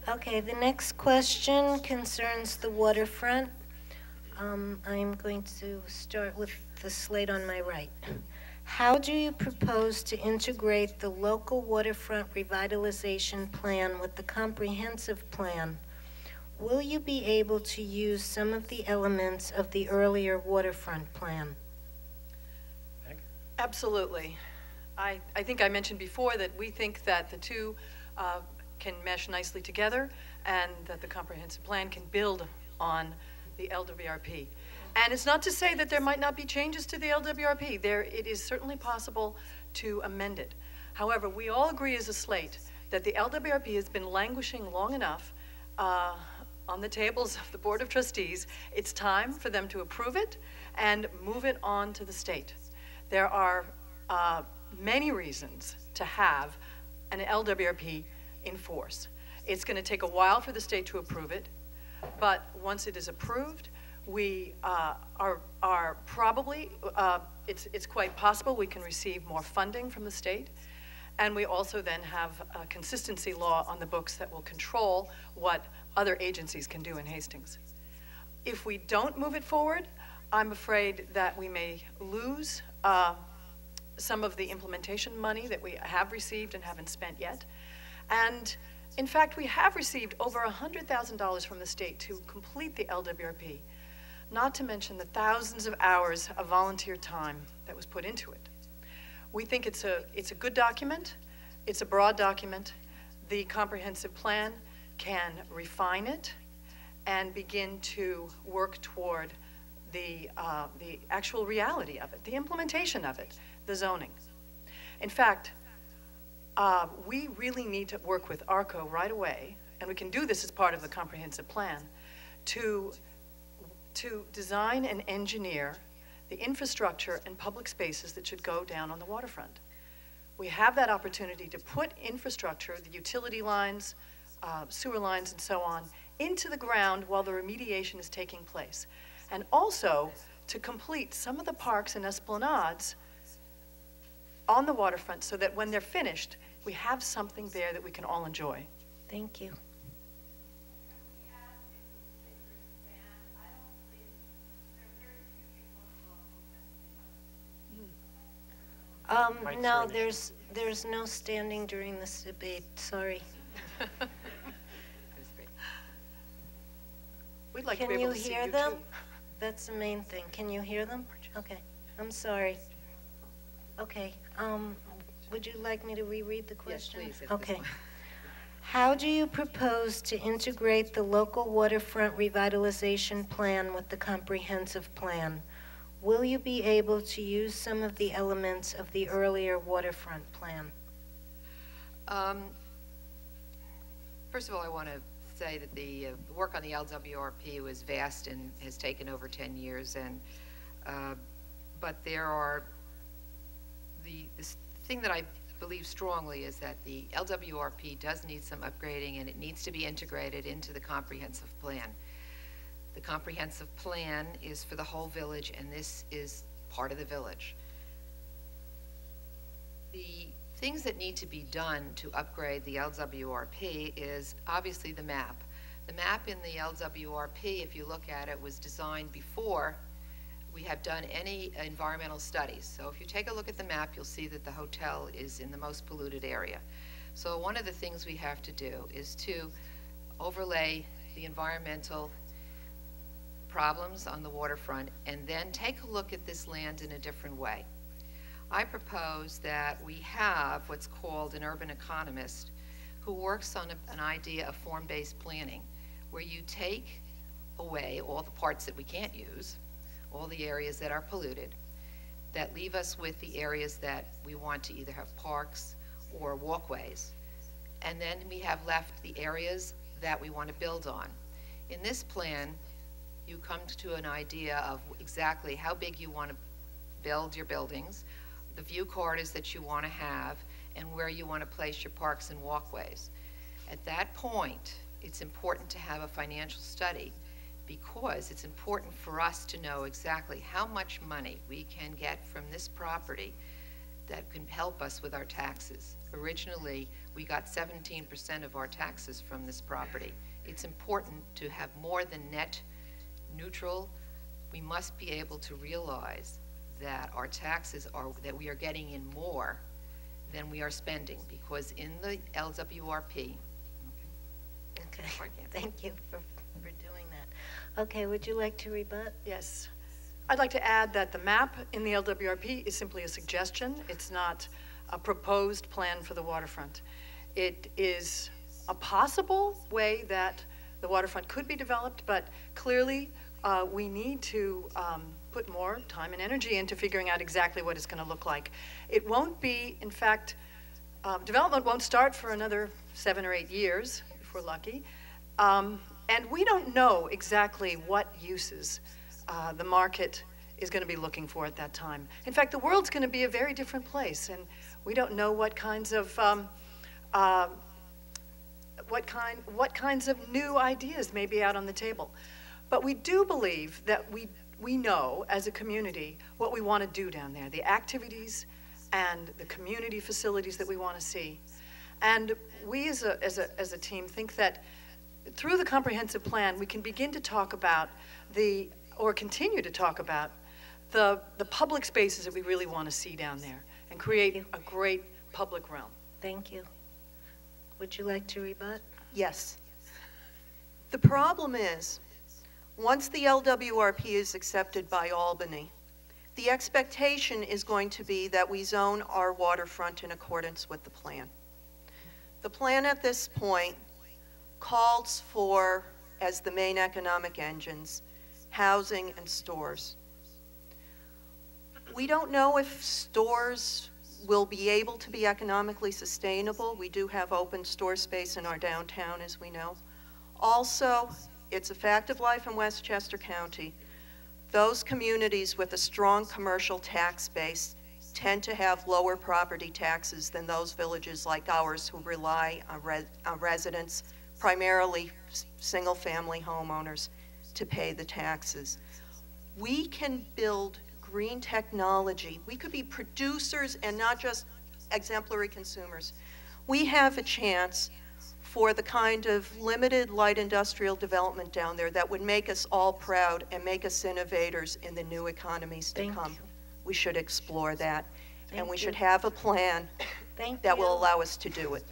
Okay, the next question concerns the waterfront. I'm going to start with the slate on my right. How do you propose to integrate the local waterfront revitalization plan with the comprehensive plan? Will you be able to use some of the elements of the earlier waterfront plan? Absolutely. I think I mentioned before that we think that the two can mesh nicely together and that the comprehensive plan can build on the LWRP. And it's not to say that there might not be changes to the LWRP. It is certainly possible to amend it. However, we all agree as a slate that the LWRP has been languishing long enough on the tables of the Board of Trustees. It's time for them to approve it and move it on to the state. There are many reasons to have an LWRP in force. It's going to take a while for the state to approve it, but once it is approved, we are probably, it's quite possible we can receive more funding from the state, and we also then have a consistency law on the books that will control what other agencies can do in Hastings. If we don't move it forward, I'm afraid that we may lose some of the implementation money that we have received and haven't spent yet. And in fact, we have received over $100,000 from the state to complete the LWRP, not to mention the thousands of hours of volunteer time that was put into it. We think it's a good document. It's a broad document. The comprehensive plan can refine it and begin to work toward the actual reality of it, the implementation of it, the zoning. In fact, we really need to work with ARCO right away, and we can do this as part of the comprehensive plan, to design and engineer the infrastructure and public spaces that should go down on the waterfront. We have that opportunity to put infrastructure, the utility lines, sewer lines, and so on, into the ground while the remediation is taking place. And also to complete some of the parks and esplanades on the waterfront so that when they're finished, we have something there that we can all enjoy. Thank you. No, there's no standing during this debate. Sorry. We'd like Can to be you able to see hear you them? too. That's the main thing. Can you hear them? Okay. I'm sorry. Okay. Would you like me to reread the question? Yes, please. Okay. How do you propose to integrate the local waterfront revitalization plan with the comprehensive plan? Will you be able to use some of the elements of the earlier waterfront plan? First of all, I want to say that the work on the LWRP was vast and has taken over 10 years, and but there are this thing that I believe strongly is that the LWRP does need some upgrading, and it needs to be integrated into the comprehensive plan. The comprehensive plan is for the whole village, and this is part of the village. The things that need to be done to upgrade the LWRP is obviously the map. The map in the LWRP, if you look at it, was designed before we have done any environmental studies. So if you take a look at the map, you'll see that the hotel is in the most polluted area. So one of the things we have to do is to overlay the environmental problems on the waterfront and then take a look at this land in a different way. I propose that we have what's called an urban economist who works on an idea of form-based planning, where you take away all the parts that we can't use, all the areas that are polluted, that leave us with the areas that we want to either have parks or walkways. And then we have left the areas that we want to build on. In this plan, you come to an idea of exactly how big you want to build your buildings, the view corridors that you want to have, and where you want to place your parks and walkways. At that point, it's important to have a financial study, because it's important for us to know exactly how much money we can get from this property that can help us with our taxes. originally we got 17% of our taxes from this property. It's important to have more than net neutral. We must be able to realize that our taxes are, that we are getting in more than we are spending, because in the LWRP. Okay, thank you for doing that. Okay, would you like to rebut? Yes. I'd like to add that the map in the LWRP is simply a suggestion. It's not a proposed plan for the waterfront. It is a possible way that the waterfront could be developed, but clearly we need to put more time and energy into figuring out exactly what it's going to look like. It won't be, in fact, development won't start for another 7 or 8 years, if we're lucky. And we don't know exactly what uses the market is going to be looking for at that time. In fact, the world's going to be a very different place, and we don't know what kinds of new ideas may be out on the table. But we do believe that we know as a community what we want to do down there, the activities and the community facilities that we want to see. And we as a team think that through the comprehensive plan, we can begin to talk about or continue to talk about the public spaces that we really want to see down there and create a great public realm. Thank you. Would you like to rebut? Yes. The problem is, once the LWRP is accepted by Albany, the expectation is going to be that we zone our waterfront in accordance with the plan. The plan at this point calls for, as the main economic engines, housing and stores. We don't know if stores will be able to be economically sustainable. We do have open store space in our downtown, as we know. Also, it's a fact of life in Westchester County. Those communities with a strong commercial tax base tend to have lower property taxes than those villages like ours who rely on residents, primarily single-family homeowners, to pay the taxes. We can build green technology. We could be producers and not just exemplary consumers. We have a chance for the kind of limited light industrial development down there that would make us all proud and make us innovators in the new economies to come. We should explore that, and we should have a plan that will allow us to do it.